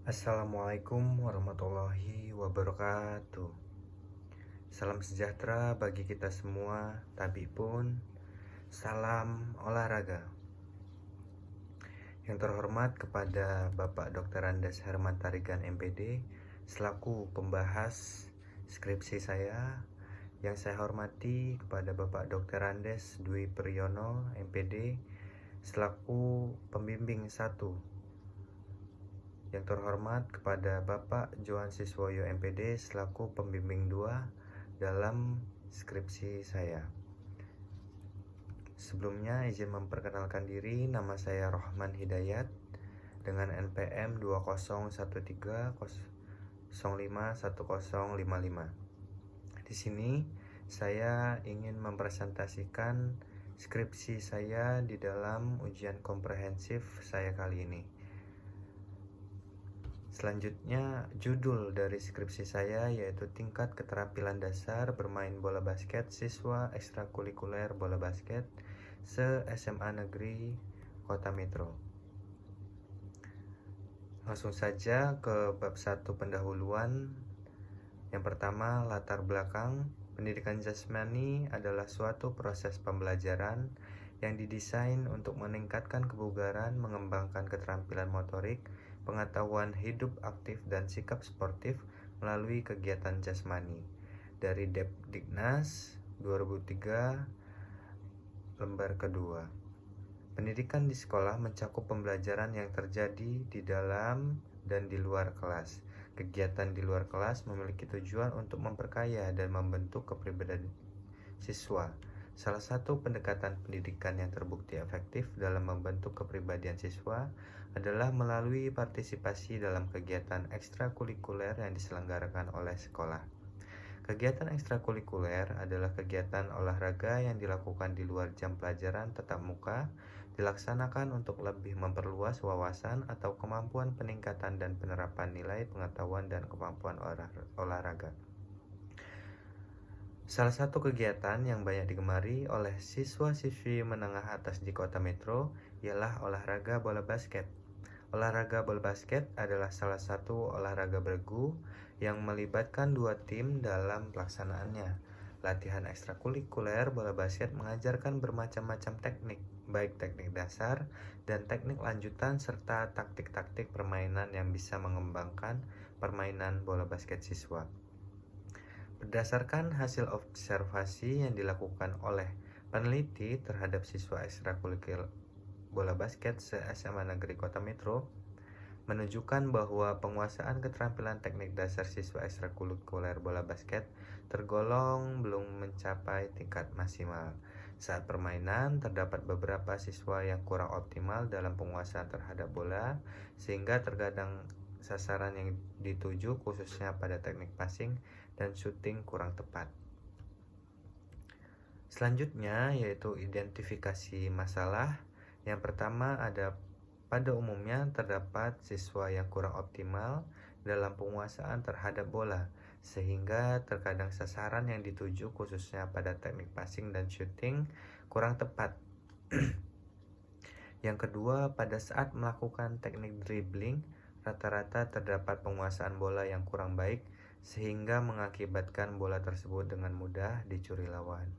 Assalamualaikum warahmatullahi wabarakatuh. Salam sejahtera bagi kita semua, tapi pun salam olahraga. Yang terhormat kepada Bapak Dr. Andes Herman Tarigan MPD selaku pembahas skripsi saya. Yang saya hormati kepada Bapak Dr. Andes Dwi Priyono MPD selaku pembimbing 1. Yang terhormat kepada Bapak Johan Siswoyo MPD selaku pembimbing 2 dalam skripsi saya. Sebelumnya izin memperkenalkan diri, nama saya Rohman Hidayat dengan NPM 2013051055. Di sini saya ingin mempresentasikan skripsi saya di dalam ujian komprehensif saya kali ini. Selanjutnya, judul dari skripsi saya yaitu Tingkat Keterampilan Dasar Bermain Bola Basket Siswa Ekstrakurikuler Bola Basket se-SMA Negeri Kota Metro. Langsung saja ke bab 1 pendahuluan. Yang pertama, latar belakang. Pendidikan jasmani adalah suatu proses pembelajaran yang didesain untuk meningkatkan kebugaran, mengembangkan keterampilan motorik, pengetahuan hidup aktif, dan sikap sportif melalui kegiatan jasmani. Dari Depdiknas 2003, lembar kedua. Pendidikan di sekolah mencakup pembelajaran yang terjadi di dalam dan di luar kelas. Kegiatan di luar kelas memiliki tujuan untuk memperkaya dan membentuk kepribadian siswa. Salah satu pendekatan pendidikan yang terbukti efektif dalam membentuk kepribadian siswa adalah melalui partisipasi dalam kegiatan ekstrakurikuler yang diselenggarakan oleh sekolah. Kegiatan ekstrakurikuler adalah kegiatan olahraga yang dilakukan di luar jam pelajaran tatap muka, dilaksanakan untuk lebih memperluas wawasan atau kemampuan peningkatan dan penerapan nilai pengetahuan dan kemampuan olahraga. Salah satu kegiatan yang banyak digemari oleh siswa-siswi menengah atas di Kota Metro ialah olahraga bola basket. Olahraga bola basket adalah salah satu olahraga bergu yang melibatkan 2 tim dalam pelaksanaannya. Latihan ekstrakurikuler bola basket mengajarkan bermacam-macam teknik, baik teknik dasar dan teknik lanjutan serta taktik-taktik permainan yang bisa mengembangkan permainan bola basket siswa. Berdasarkan hasil observasi yang dilakukan oleh peneliti terhadap siswa ekstrakurikuler bola basket se-SMA Negeri Kota Metro, menunjukkan bahwa penguasaan keterampilan teknik dasar siswa ekstrakurikuler bola basket tergolong belum mencapai tingkat maksimal. Saat permainan, terdapat beberapa siswa yang kurang optimal dalam penguasaan terhadap bola, sehingga terkadang sasaran yang dituju khususnya pada teknik passing dan shooting kurang tepat. Selanjutnya yaitu identifikasi masalah. Yang pertama pada umumnya terdapat siswa yang kurang optimal dalam penguasaan terhadap bola, sehingga terkadang sasaran yang dituju khususnya pada teknik passing dan shooting kurang tepat. Yang kedua, pada saat melakukan teknik dribbling, rata-rata terdapat penguasaan bola yang kurang baik, sehingga mengakibatkan bola tersebut dengan mudah dicuri lawan.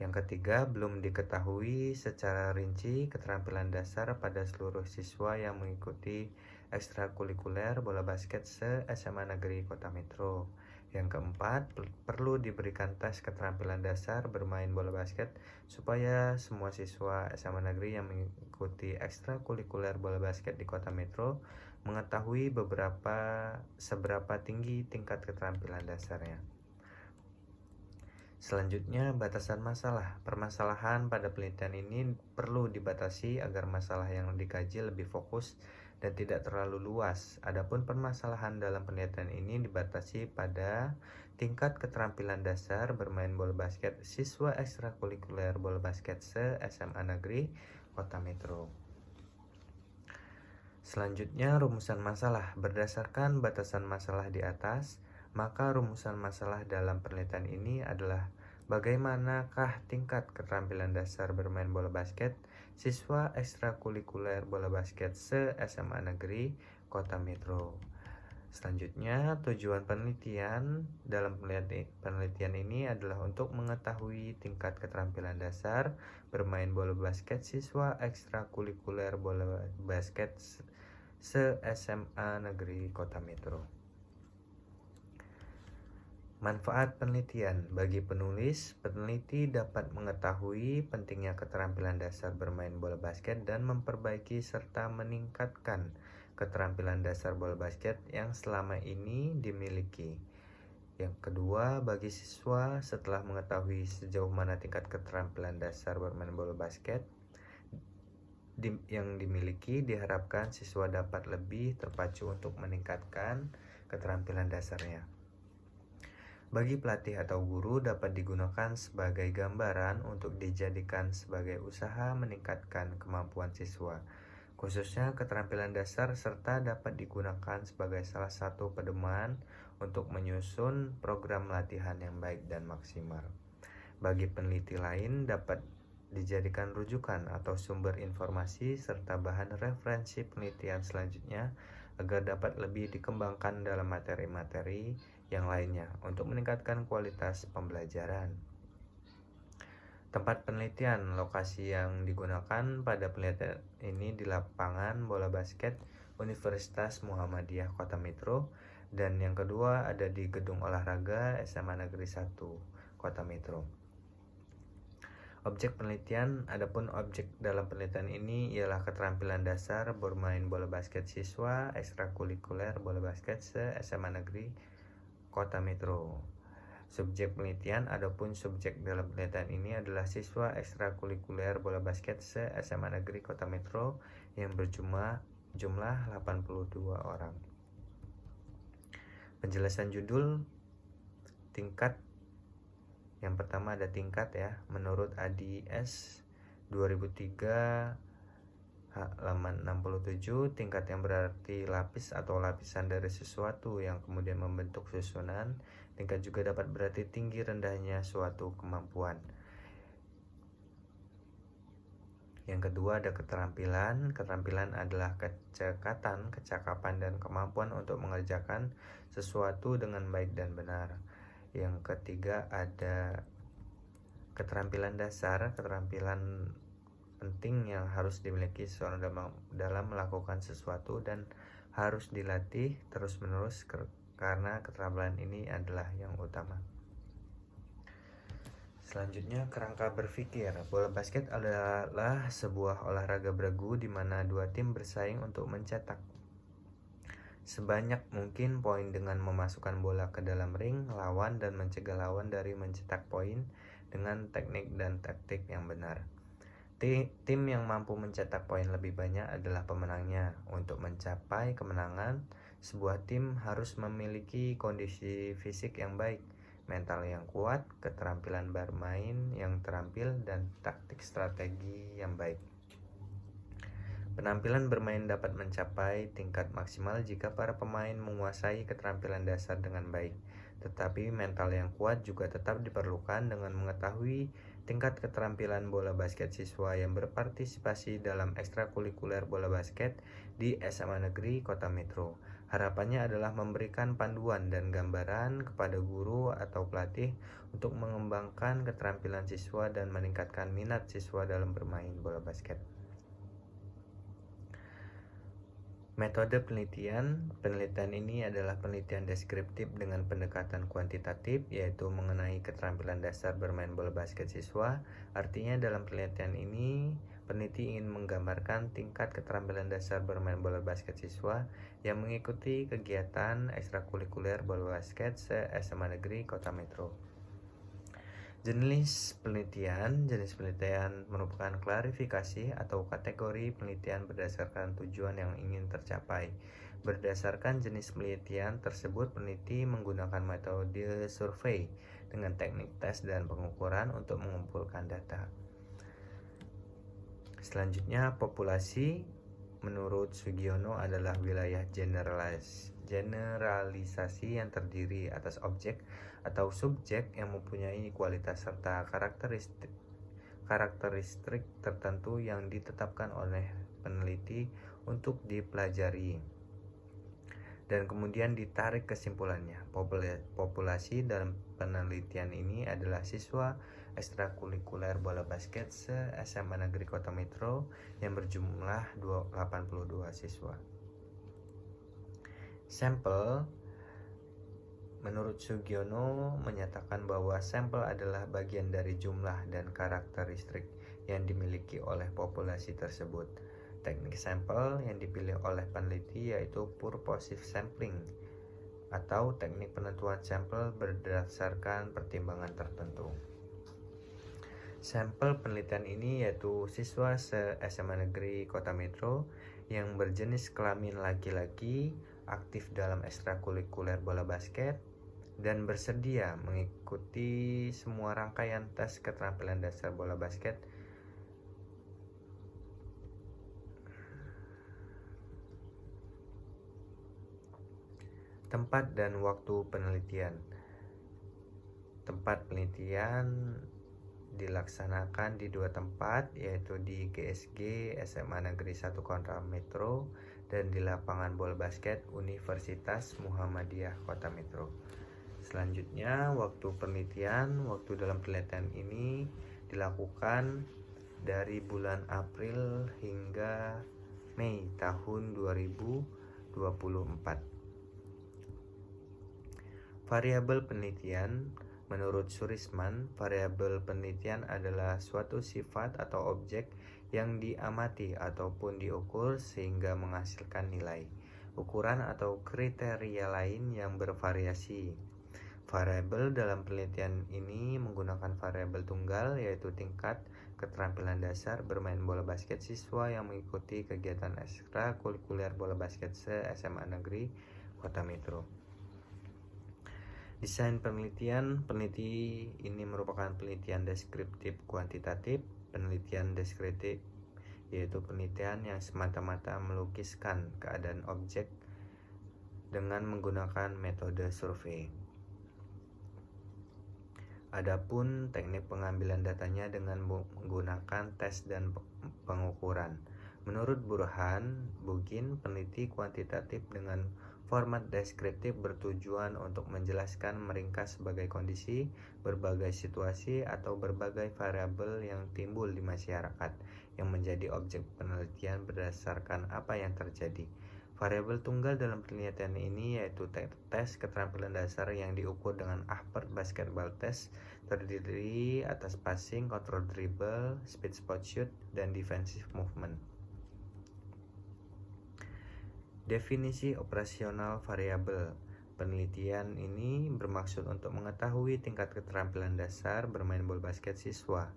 Yang ketiga, belum diketahui secara rinci keterampilan dasar pada seluruh siswa yang mengikuti ekstrakurikuler bola basket se-SMA Negeri Kota Metro. Yang keempat, perlu diberikan tes keterampilan dasar bermain bola basket supaya semua siswa SMA Negeri yang mengikuti ekstrakurikuler bola basket di Kota Metro mengetahui seberapa tinggi tingkat keterampilan dasarnya. Selanjutnya, batasan masalah. Permasalahan pada penelitian ini perlu dibatasi agar masalah yang dikaji lebih fokus dan tidak terlalu luas. Adapun permasalahan dalam penelitian ini dibatasi pada tingkat keterampilan dasar bermain bola basket siswa ekstrakurikuler bola basket se-SMA Negeri Kota Metro. Selanjutnya, rumusan masalah. Berdasarkan batasan masalah di atas, maka rumusan masalah dalam penelitian ini adalah bagaimanakah tingkat keterampilan dasar bermain bola basket siswa ekstrakurikuler bola basket se-SMA Negeri Kota Metro. Selanjutnya, tujuan penelitian dalam penelitian ini adalah untuk mengetahui tingkat keterampilan dasar bermain bola basket siswa ekstrakurikuler bola basket se-SMA Negeri Kota Metro. Manfaat penelitian bagi penulis, peneliti dapat mengetahui pentingnya keterampilan dasar bermain bola basket dan memperbaiki serta meningkatkan keterampilan dasar bola basket yang selama ini dimiliki. Yang kedua, bagi siswa setelah mengetahui sejauh mana tingkat keterampilan dasar bermain bola basket yang dimiliki, diharapkan siswa dapat lebih terpacu untuk meningkatkan keterampilan dasarnya. Bagi pelatih atau guru dapat digunakan sebagai gambaran untuk dijadikan sebagai usaha meningkatkan kemampuan siswa, khususnya keterampilan dasar, serta dapat digunakan sebagai salah satu pedoman untuk menyusun program latihan yang baik dan maksimal. Bagi peneliti lain dapat dijadikan rujukan atau sumber informasi serta bahan referensi penelitian selanjutnya agar dapat lebih dikembangkan dalam materi-materi yang lainnya untuk meningkatkan kualitas pembelajaran. Tempat penelitian, lokasi yang digunakan pada penelitian ini di lapangan bola basket Universitas Muhammadiyah Kota Metro, dan yang kedua ada di Gedung Olahraga SMA Negeri 1 Kota Metro. Objek penelitian, adapun objek dalam penelitian ini ialah keterampilan dasar bermain bola basket siswa ekstrakurikuler bola basket se-SMA Negeri Kota Metro. Subjek penelitian, adapun subjek dalam penelitian ini adalah siswa ekstrakurikuler bola basket se-SMA Negeri Kota Metro yang berjumlah 82 orang. Penjelasan judul tingkat. Yang pertama ada tingkat ya. Menurut ADS 2003 halaman 67, tingkat yang berarti lapis atau lapisan dari sesuatu yang kemudian membentuk susunan. Tingkat juga dapat berarti tinggi rendahnya suatu kemampuan. Yang kedua ada keterampilan. Keterampilan adalah kecekatan, kecakapan, dan kemampuan untuk mengerjakan sesuatu dengan baik dan benar. Yang ketiga ada keterampilan dasar, keterampilan penting yang harus dimiliki seseorang dalam melakukan sesuatu dan harus dilatih terus-menerus karena keterampilan ini adalah yang utama. Selanjutnya, kerangka berpikir. Bola basket adalah sebuah olahraga beregu di mana dua tim bersaing untuk mencetak sebanyak mungkin poin dengan memasukkan bola ke dalam ring lawan dan mencegah lawan dari mencetak poin dengan teknik dan taktik yang benar. Tim yang mampu mencetak poin lebih banyak adalah pemenangnya. Untuk mencapai kemenangan, sebuah tim harus memiliki kondisi fisik yang baik, mental yang kuat, keterampilan bermain yang terampil, dan taktik strategi yang baik. Penampilan bermain dapat mencapai tingkat maksimal jika para pemain menguasai keterampilan dasar dengan baik. Tetapi mental yang kuat juga tetap diperlukan dengan mengetahui tingkat keterampilan bola basket siswa yang berpartisipasi dalam ekstrakurikuler bola basket di SMA Negeri Kota Metro. Harapannya adalah memberikan panduan dan gambaran kepada guru atau pelatih untuk mengembangkan keterampilan siswa dan meningkatkan minat siswa dalam bermain bola basket. Metode penelitian. Penelitian ini adalah penelitian deskriptif dengan pendekatan kuantitatif, yaitu mengenai keterampilan dasar bermain bola basket siswa. Artinya dalam penelitian ini, peneliti ingin menggambarkan tingkat keterampilan dasar bermain bola basket siswa yang mengikuti kegiatan ekstrakurikuler bola basket se-SMA Negeri Kota Metro. Jenis penelitian merupakan klarifikasi atau kategori penelitian berdasarkan tujuan yang ingin tercapai. Berdasarkan jenis penelitian tersebut, peneliti menggunakan metode survei dengan teknik tes dan pengukuran untuk mengumpulkan data. Selanjutnya, populasi menurut Sugiono adalah wilayah generalisasi yang terdiri atas objek atau subjek yang mempunyai kualitas serta karakteristik tertentu yang ditetapkan oleh peneliti untuk dipelajari. Dan kemudian ditarik kesimpulannya. Populasi dalam penelitian ini adalah siswa ekstrakurikuler bola basket se-SMA Negeri Kota Metro yang berjumlah 82 siswa. Sampel, menurut Sugiono menyatakan bahwa sampel adalah bagian dari jumlah dan karakteristik yang dimiliki oleh populasi tersebut. Teknik sampel yang dipilih oleh peneliti yaitu purposive sampling atau teknik penentuan sampel berdasarkan pertimbangan tertentu. Sampel penelitian ini yaitu siswa se-SMA Negeri Kota Metro yang berjenis kelamin laki-laki, aktif dalam ekstrakurikuler bola basket, dan bersedia mengikuti semua rangkaian tes keterampilan dasar bola basket tempat dan waktu penelitian. Tempat penelitian dilaksanakan di 2 tempat, yaitu di GSG SMA Negeri 1 Kota Metro dan di lapangan bola basket Universitas Muhammadiyah Kota Metro. Selanjutnya, waktu dalam penelitian ini dilakukan dari bulan April hingga Mei tahun 2024. Variabel penelitian. Menurut Surisman, variabel penelitian adalah suatu sifat atau objek yang diamati ataupun diukur sehingga menghasilkan nilai, ukuran atau kriteria lain yang bervariasi. Variabel dalam penelitian ini menggunakan variabel tunggal, yaitu tingkat keterampilan dasar bermain bola basket siswa yang mengikuti kegiatan ekstrakurikuler bola basket se-SMA Negeri Kota Metro. Desain penelitian. Peneliti ini merupakan penelitian deskriptif kuantitatif. Penelitian deskriptif yaitu penelitian yang semata-mata melukiskan keadaan objek dengan menggunakan metode survei. Adapun teknik pengambilan datanya dengan menggunakan tes dan pengukuran. Menurut Burhan Bugin, peneliti kuantitatif dengan format deskriptif bertujuan untuk menjelaskan meringkas sebagai kondisi, berbagai situasi, atau berbagai variabel yang timbul di masyarakat yang menjadi objek penelitian berdasarkan apa yang terjadi. Variabel tunggal dalam penelitian ini yaitu tes keterampilan dasar yang diukur dengan Ahpert Basketball Test, terdiri atas passing, control dribble, speed spot shoot, dan defensive movement. Definisi operasional variabel. Penelitian ini bermaksud untuk mengetahui tingkat keterampilan dasar bermain bola basket siswa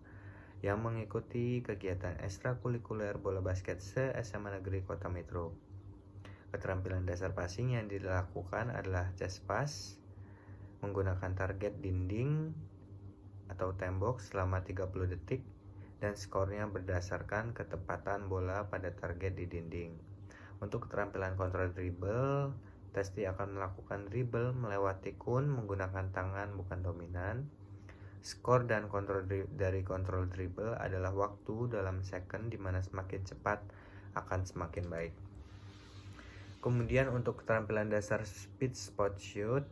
yang mengikuti kegiatan ekstrakurikuler bola basket se-SMA Negeri Kota Metro. Keterampilan dasar passing yang dilakukan adalah chest pass, menggunakan target dinding atau tembok selama 30 detik, dan skornya berdasarkan ketepatan bola pada target di dinding. Untuk keterampilan kontrol dribble, testi akan melakukan dribble melewati kun menggunakan tangan bukan dominan. Skor dan kontrol dari kontrol dribble adalah waktu dalam second, di mana semakin cepat akan semakin baik. Kemudian untuk keterampilan dasar speed spot shoot,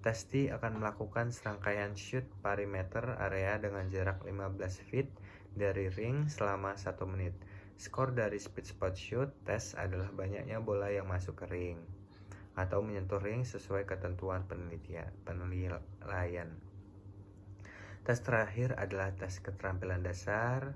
testi akan melakukan serangkaian shoot perimeter area dengan jarak 15 feet dari ring selama 1 menit. Skor dari speed spot shoot test adalah banyaknya bola yang masuk ke ring atau menyentuh ring sesuai ketentuan penilaian. Tes terakhir adalah tes keterampilan dasar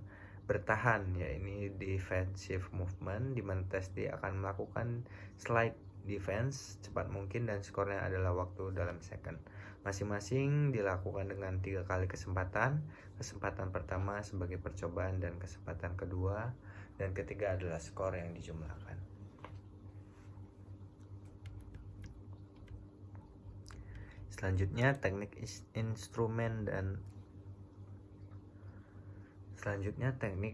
bertahan, yaitu defensive movement, di mana testi akan melakukan slide defense cepat mungkin dan skornya adalah waktu dalam second. Masing-masing dilakukan dengan 3 kali kesempatan. Kesempatan pertama sebagai percobaan dan kesempatan kedua dan ketiga adalah skor yang dijumlahkan. Selanjutnya teknik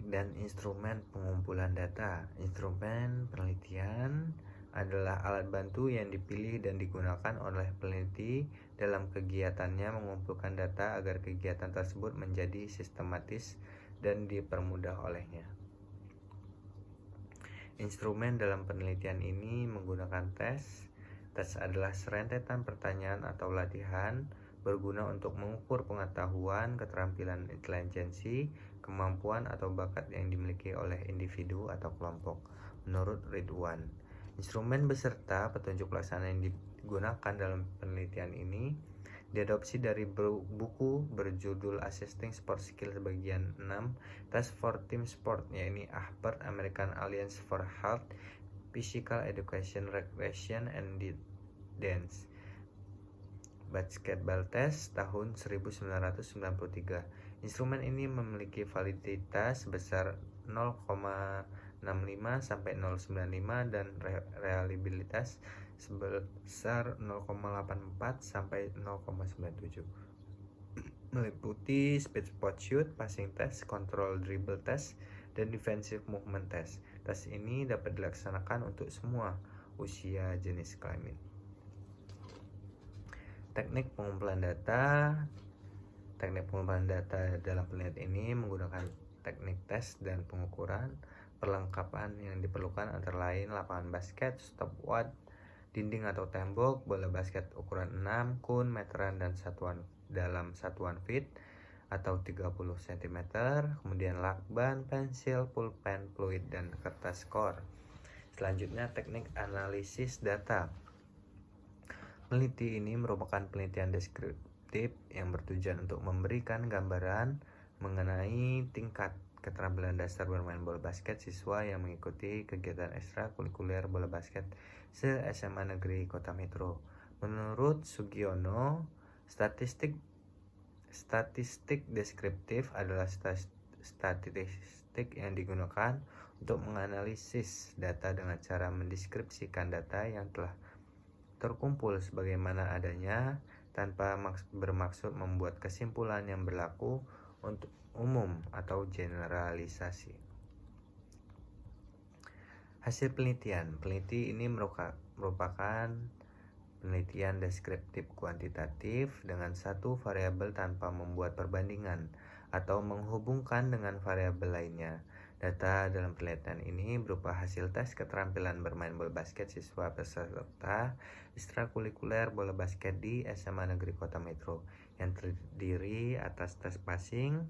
dan instrumen pengumpulan data. Instrumen penelitian adalah alat bantu yang dipilih dan digunakan oleh peneliti dalam kegiatannya mengumpulkan data agar kegiatan tersebut menjadi sistematis dan dipermudah olehnya. Instrumen dalam penelitian ini menggunakan tes. Tes adalah serentetan pertanyaan atau latihan berguna untuk mengukur pengetahuan, keterampilan, intelijensi, kemampuan atau bakat yang dimiliki oleh individu atau kelompok. Menurut Ridwan, instrumen beserta petunjuk pelaksanaan yang digunakan dalam penelitian ini diadopsi dari buku berjudul Assessing Sport Skills bagian 6 Task for Team Sport, yaitu AHPER, American Alliance for Health, Physical Education, Recreation, and Dance Basketball Test tahun 1993. Instrumen ini memiliki validitas sebesar 0,65 sampai 0,95 dan reliabilitas sebesar 0,84 sampai 0,97. Meliputi speed spot shoot, passing test, control dribble test, dan defensive movement test. Tes ini dapat dilaksanakan untuk semua usia jenis kelamin. Teknik pengumpulan data. Teknik pengumpulan data dalam penelitian ini menggunakan teknik tes dan pengukuran. Perlengkapan yang diperlukan antara lain lapangan basket, stopwatch, dinding atau tembok, bola basket ukuran 6, kun, meteran, dan dalam satuan feet atau 30 cm, kemudian lakban, pensil, pulpen, fluid, dan kertas skor. Selanjutnya, teknik analisis data. Peneliti ini merupakan penelitian deskriptif yang bertujuan untuk memberikan gambaran mengenai tingkat keterampilan dasar bermain bola basket siswa yang mengikuti kegiatan ekstrakurikuler bola basket se-SMA Negeri Kota Metro. Menurut Sugiono, statistik deskriptif adalah statistik yang digunakan untuk menganalisis data dengan cara mendeskripsikan data yang telah terkumpul sebagaimana adanya tanpa bermaksud membuat kesimpulan yang berlaku untuk umum atau generalisasi. Hasil penelitian. Peneliti ini merupakan penelitian deskriptif kuantitatif dengan satu variabel tanpa membuat perbandingan atau menghubungkan dengan variabel lainnya. Data dalam penelitian ini berupa hasil tes keterampilan bermain bola basket siswa peserta ekstrakurikuler bola basket di SMA Negeri Kota Metro yang terdiri atas tes passing,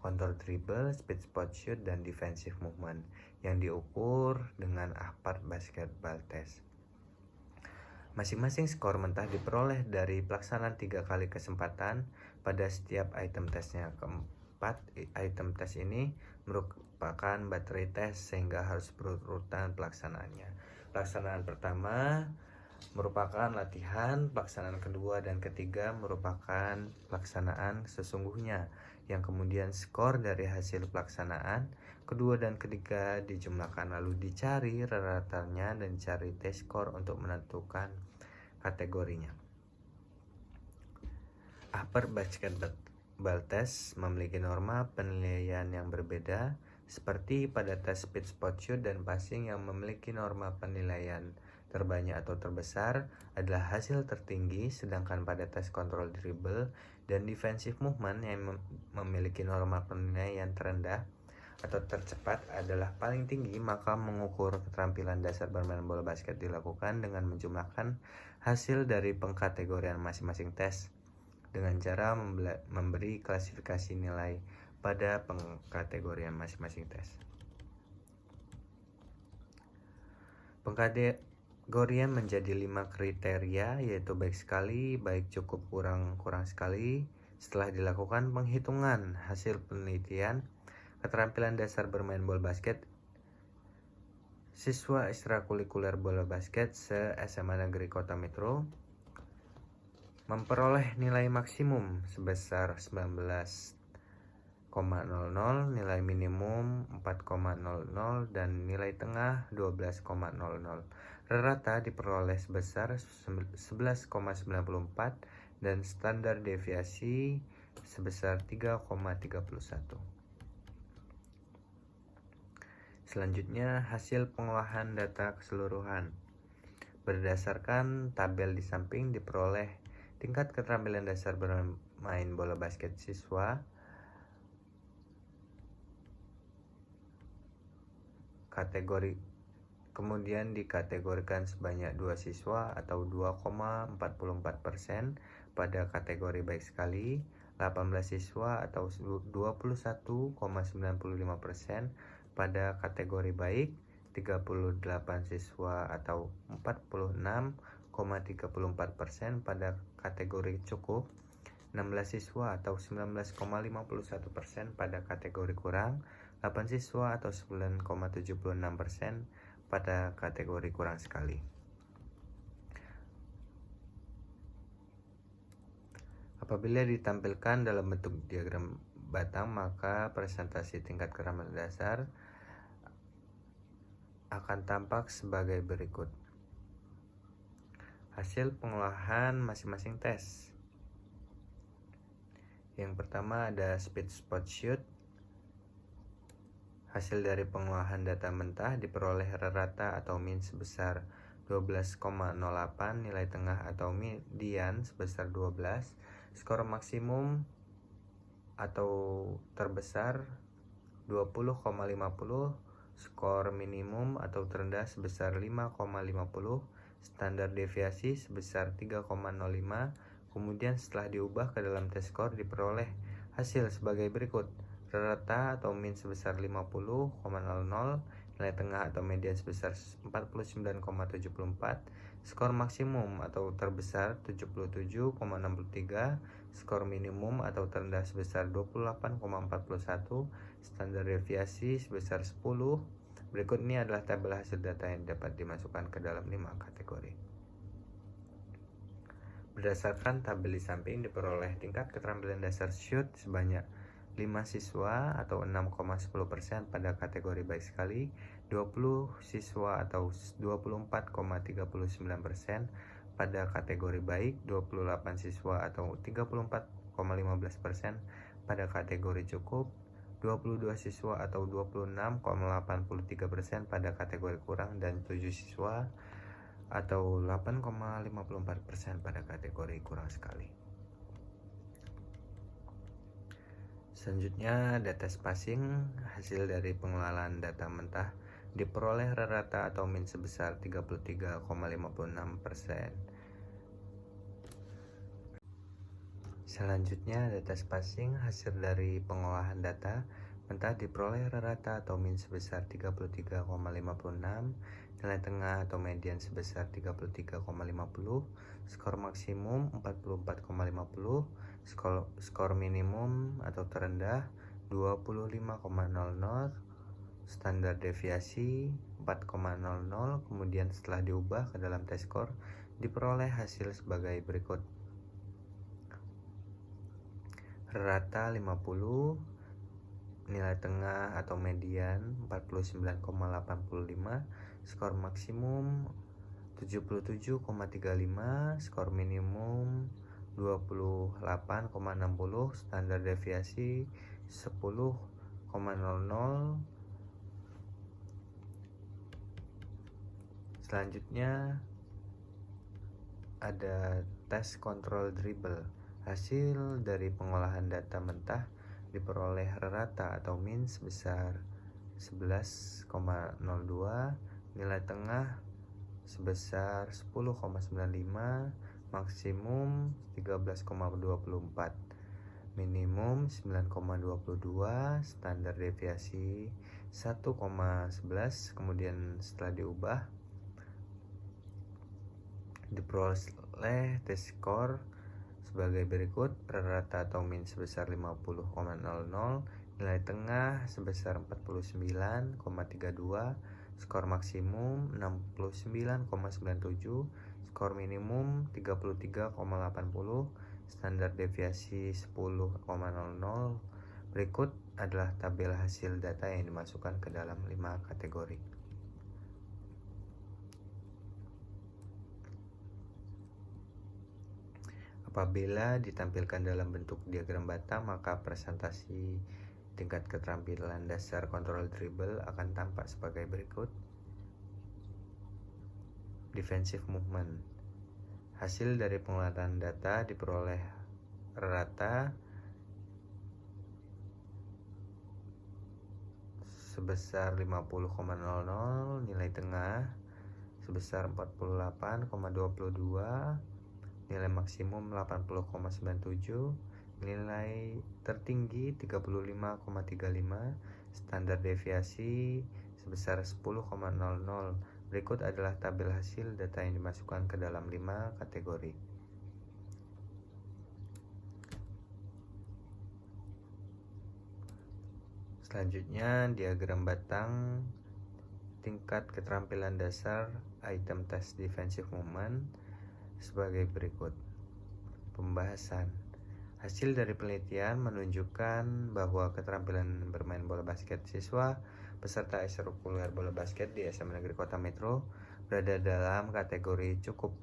control dribble, speed spot shoot, dan defensive movement yang diukur dengan AHPER Basketball Test. Masing-masing skor mentah diperoleh dari pelaksanaan 3 kali kesempatan pada setiap item tesnya. Keempat item tes ini merupakan baterai tes sehingga harus berurutan pelaksanaannya. Pelaksanaan pertama merupakan latihan, pelaksanaan kedua dan ketiga merupakan pelaksanaan sesungguhnya, yang kemudian skor dari hasil pelaksanaan kedua dan ketiga dijumlahkan lalu dicari rata-ratanya dan cari T-score untuk menentukan kategorinya. AHPER Basketball Test memiliki norma penilaian yang berbeda, seperti pada tes speed spot shoot dan passing yang memiliki norma penilaian terbanyak atau terbesar adalah hasil tertinggi, sedangkan pada tes control dribble dan defensive movement yang memiliki norma penilaian terendah atau tercepat adalah paling tinggi. Maka mengukur keterampilan dasar bermain bola basket dilakukan dengan menjumlahkan hasil dari pengkategorian masing-masing tes dengan cara memberi klasifikasi nilai pada pengkategorian masing-masing tes. Pengkategorian menjadi 5 kriteria, yaitu baik sekali, baik cukup, kurang sekali. Setelah dilakukan penghitungan hasil penelitian keterampilan dasar bermain bola basket siswa ekstrakurikuler bola basket se-SMA Negeri Kota Metro memperoleh nilai maksimum sebesar 19,00, nilai minimum 4,00 dan nilai tengah 12,00. Rata diperoleh sebesar 11,94 dan standar deviasi sebesar 3,31. Selanjutnya, hasil pengolahan data keseluruhan. Berdasarkan tabel di samping diperoleh tingkat keterampilan dasar bermain bola basket siswa kategori kemudian dikategorikan sebanyak 2 siswa atau 2,44% pada kategori baik sekali, 18 siswa atau 21,95% pada kategori baik, 38 siswa atau 46,34% pada kategori cukup, 16 siswa atau 19,51% pada kategori kurang, 8 siswa atau 9,76% pada kategori kurang sekali. Apabila ditampilkan dalam bentuk diagram batang, maka presentasi tingkat keterampilan dasar akan tampak sebagai berikut. Hasil pengolahan masing-masing tes. Yang pertama ada speed spot shoot. Hasil dari pengolahan data mentah diperoleh rata atau min sebesar 12,08, nilai tengah atau median sebesar 12, skor maksimum atau terbesar 20,50, skor minimum atau terendah sebesar 5,50, standar deviasi sebesar 3,05. Kemudian setelah diubah ke dalam tes skor diperoleh hasil sebagai berikut. Rata atau min sebesar 50,00, nilai tengah atau median sebesar 49,74, skor maksimum atau terbesar 77,63, skor minimum atau terendah sebesar 28,41, standar deviasi sebesar 10. Berikut ini adalah tabel hasil data yang dapat dimasukkan ke dalam 5 kategori. Berdasarkan tabel di samping diperoleh tingkat keterampilan dasar shoot sebanyak 5 siswa atau 6,10% pada kategori baik sekali, 20 siswa atau 24,39% pada kategori baik, 28 siswa atau 34,15% pada kategori cukup, 22 siswa atau 26,83% pada kategori kurang, dan 7 siswa atau 8,54% pada kategori kurang sekali. Selanjutnya, data spacing. Hasil dari pengolahan data mentah diperoleh rata atau min sebesar 33,56%. Selanjutnya, data spacing. Hasil dari pengolahan data mentah diperoleh rata atau min sebesar 33,56, nilai tengah atau median sebesar 33,50, skor maksimum 44,50, skor minimum atau terendah 25,00, standar deviasi 4,00. Kemudian setelah diubah ke dalam tes skor diperoleh hasil sebagai berikut. Rata 50, nilai tengah atau median 49,85, skor maksimum 77,35, skor minimum 28,60, standar deviasi 10,00. Selanjutnya ada tes kontrol dribble. Hasil dari pengolahan data mentah diperoleh rata atau min sebesar 11,02, nilai tengah sebesar 10,95, maksimum 13,24, minimum 9,22, standar deviasi 1,11. Kemudian setelah diubah diperoleh tes skor sebagai berikut. Rata atau min sebesar 50,00, nilai tengah sebesar 49,32, skor maksimum 69,97, skor minimum 33,80, standar deviasi 10,00. Berikut adalah tabel hasil data yang dimasukkan ke dalam 5 kategori. Apabila ditampilkan dalam bentuk diagram batang, maka presentasi tingkat keterampilan dasar kontrol dribble akan tampak sebagai berikut. Defensive movement. Hasil dari pengolahan data diperoleh rata sebesar 50,00, nilai tengah sebesar 48,22, nilai maksimum 80,97, nilai tertinggi 35,35, standar deviasi sebesar 10,00. Berikut adalah tabel hasil data yang dimasukkan ke dalam 5 kategori. Selanjutnya, diagram batang tingkat keterampilan dasar item tes defensive movement sebagai berikut. Pembahasan. Hasil dari penelitian menunjukkan bahwa keterampilan bermain bola basket siswa peserta ekstrakurikuler bola basket di SMA Negeri Kota Metro berada dalam kategori cukup.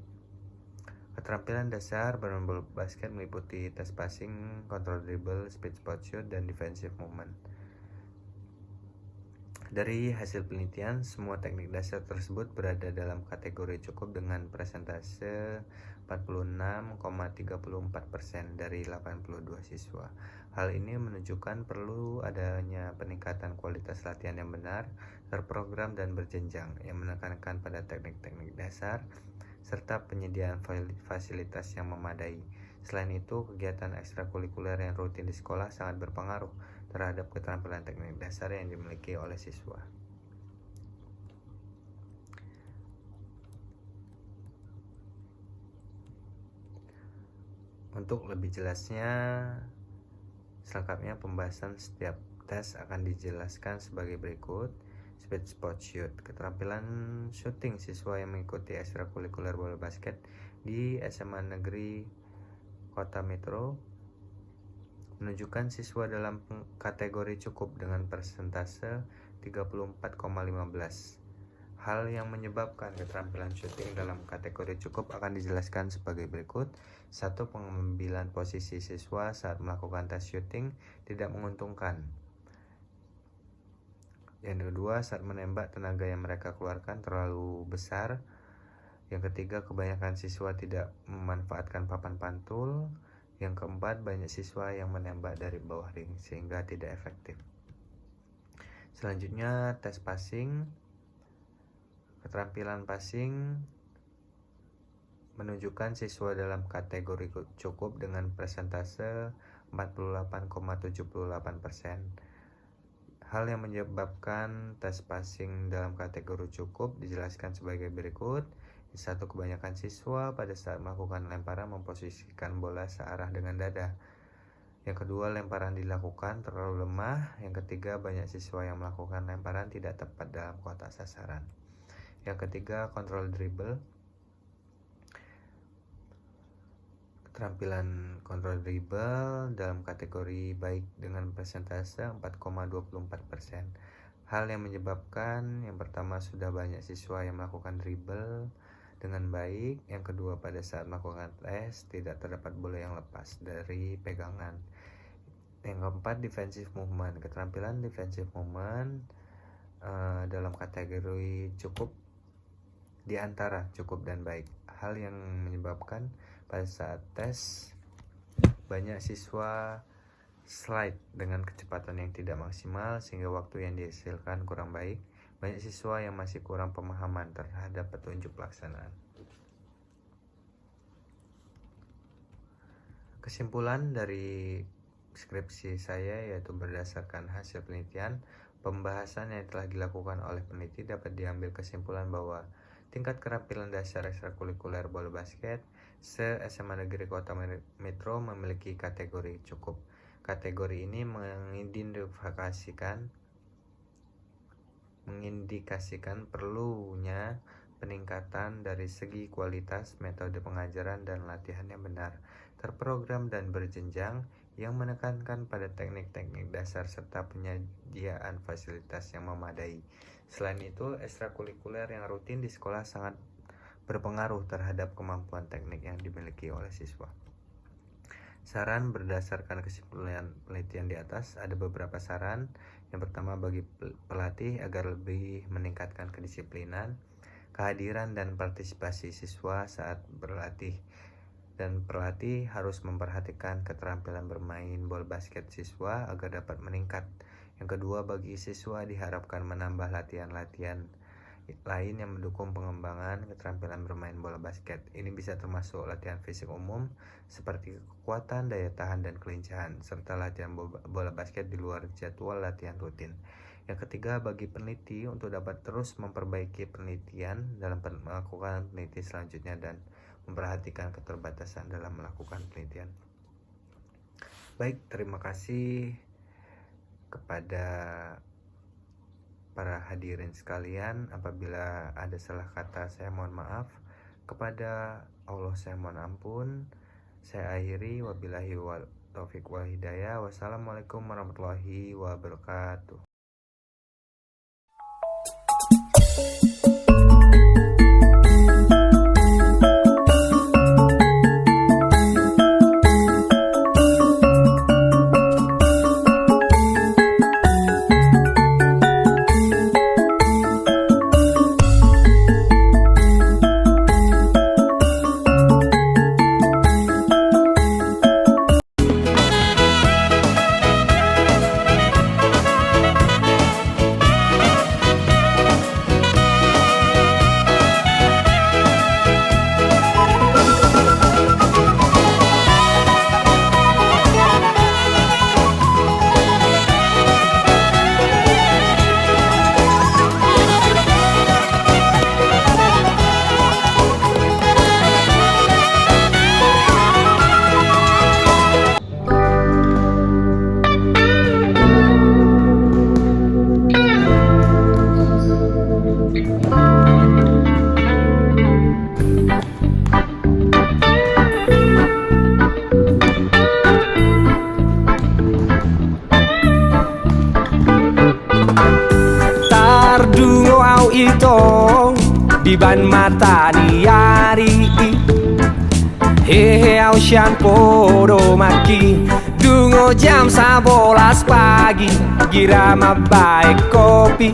Keterampilan dasar bermain bola basket meliputi tes passing, control dribble, speed spot shoot, dan defensive movement. Dari hasil penelitian, semua teknik dasar tersebut berada dalam kategori cukup dengan persentase 46,34% dari 82 siswa. Hal ini menunjukkan perlu adanya peningkatan kualitas latihan yang benar, terprogram dan berjenjang yang menekankan pada teknik-teknik dasar serta penyediaan fasilitas yang memadai. Selain itu, kegiatan ekstrakurikuler yang rutin di sekolah sangat berpengaruh terhadap keterampilan teknik dasar yang dimiliki oleh siswa. Untuk lebih jelasnya, selengkapnya pembahasan setiap tes akan dijelaskan sebagai berikut. Speed spot shoot, keterampilan shooting siswa yang mengikuti ekstrakurikuler bola basket di SMA Negeri Kota Metro menunjukkan siswa dalam kategori cukup dengan persentase 34,15. Hal yang menyebabkan keterampilan shooting dalam kategori cukup akan dijelaskan sebagai berikut. 1. Pengambilan posisi siswa saat melakukan tes shooting tidak menguntungkan. Yang kedua, saat menembak tenaga yang mereka keluarkan terlalu besar. Yang ketiga, kebanyakan siswa tidak memanfaatkan papan pantul. Yang keempat, banyak siswa yang menembak dari bawah ring sehingga tidak efektif. Selanjutnya, tes passing. Keterampilan passing menunjukkan siswa dalam kategori cukup dengan persentase 48,78%. Hal yang menyebabkan tes passing dalam kategori cukup dijelaskan sebagai berikut. 1. Kebanyakan siswa pada saat melakukan lemparan memposisikan bola searah dengan dada. Yang kedua, lemparan dilakukan terlalu lemah. Yang ketiga, banyak siswa yang melakukan lemparan tidak tepat dalam kotak sasaran. Yang ketiga, kontrol dribble. Keterampilan kontrol dribble dalam kategori baik dengan persentase 4,24%. Hal yang menyebabkan yang pertama, sudah banyak siswa yang melakukan dribble dengan baik. Yang kedua, pada saat melakukan tes tidak terdapat bola yang lepas dari pegangan. Yang keempat, defensive movement. Keterampilan defensive movement dalam kategori cukup di antara cukup dan baik. Hal yang menyebabkan pada saat tes banyak siswa slide dengan kecepatan yang tidak maksimal sehingga waktu yang dihasilkan kurang baik. Banyak siswa yang masih kurang pemahaman terhadap petunjuk pelaksanaan. Kesimpulan dari skripsi saya yaitu berdasarkan hasil penelitian, pembahasan yang telah dilakukan oleh peneliti dapat diambil kesimpulan bahwa tingkat keterampilan dasar ekstrakurikuler bola basket se-SMA Negeri Kota Metro memiliki kategori cukup. Kategori ini mengindikasikan perlunya peningkatan dari segi kualitas metode pengajaran dan latihan yang benar, terprogram dan berjenjang yang menekankan pada teknik-teknik dasar serta penyediaan fasilitas yang memadai. Selain itu, ekstrakurikuler yang rutin di sekolah sangat berpengaruh terhadap kemampuan teknik yang dimiliki oleh siswa. Saran berdasarkan kesimpulan penelitian di atas, ada beberapa saran. Yang pertama, bagi pelatih agar lebih meningkatkan kedisiplinan, kehadiran dan partisipasi siswa saat berlatih. Dan pelatih harus memperhatikan keterampilan bermain bola basket siswa agar dapat meningkat. Yang kedua, bagi siswa diharapkan menambah latihan-latihan lain yang mendukung pengembangan keterampilan bermain bola basket. Ini bisa termasuk latihan fisik umum seperti kekuatan, daya tahan, dan kelincahan, serta latihan bola basket di luar jadwal latihan rutin. Yang ketiga, bagi peneliti untuk dapat terus memperbaiki penelitian dalam melakukan penelitian selanjutnya dan memperhatikan keterbatasan dalam melakukan penelitian. Baik, terima kasih kepada para hadirin sekalian. Apabila ada salah kata, saya mohon maaf. Kepada Allah saya mohon ampun. Saya akhiri, wabillahi taufiq wal hidayah. Wassalamualaikum warahmatullahi wabarakatuh. Di ban mata di hari hehe au sian podo maki dungo jam 11 pagi gira baik kopi